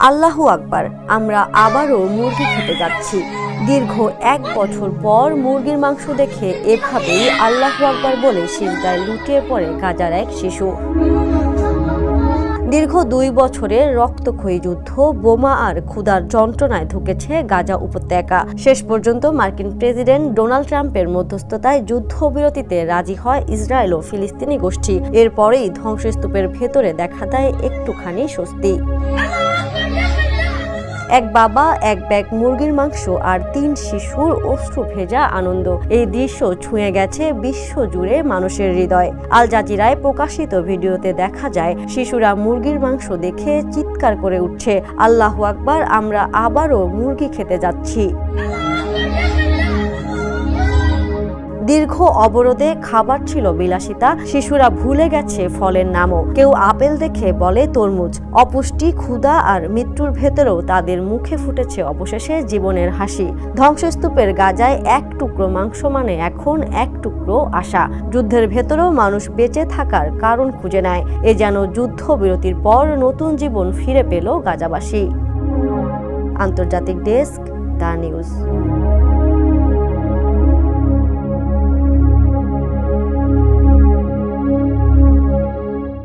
আল্লাহু আকবার, আমরা আবারও মুরগি খেতে যাচ্ছি। দীর্ঘ 1 বছর পর মুরগির মাংস দেখে এভাবেই আল্লাহু আকবার বলে সিজদায় লুটিয়ে পড়ে গাজার এক শিশু। দীর্ঘ 2 বছরের রক্তক্ষয়ী যুদ্ধ, বোমা আর ক্ষুধার যন্ত্রণায় ধুকেছে গাজা উপত্যকা। শেষ পর্যন্ত মার্কিন প্রেসিডেন্ট ডোনাল্ড ট্রাম্পের মধ্যস্থতায় যুদ্ধবিরতিতে রাজি হয় ইসরায়েল ও ফিলিস্তিনি গোষ্ঠী। এরপরেই ধ্বংসস্তূপের ভেতরে দেখা দেয় একটুখানি স্বস্তি। এক বাবা, এক ব্যাগ মুরগির মাংস আর 3 শিশুর অশ্রু ভেজা আনন্দ। এই দৃশ্য ছুঁয়ে গেছে বিশ্বজুড়ে মানুষের হৃদয়। আল জাজিরায় প্রকাশিত ভিডিওতে দেখা যায় শিশুরা মুরগির মাংস দেখে চিৎকার করে উঠছে, আল্লাহু আকবার, আমরা আবারও মুরগি খেতে যাচ্ছি। দীর্ঘ অবরোধে খাবার ছিল বিলাসিতা, শিশুরা ভুলে গেছে ফলের নামও। কেউ আপেল দেখে বলে তরমুজ। অপুষ্টি, ক্ষুধা আর মৃত্যুর ভেতরেও তাদের মুখে ফুটেছে অবশেষে জীবনের হাসি। ধ্বংসস্তূপের গাজায় এক টুকরো মাংস মানে এখন এক টুকরো আশা। যুদ্ধের ভেতরেও মানুষ বেঁচে থাকার কারণ খুঁজে নেয়। এ যেন যুদ্ধবিরতির পর নতুন জীবন ফিরে পেল গাজাবাসী। আন্তর্জাতিক ডেস্ক, দ্য নিউজ।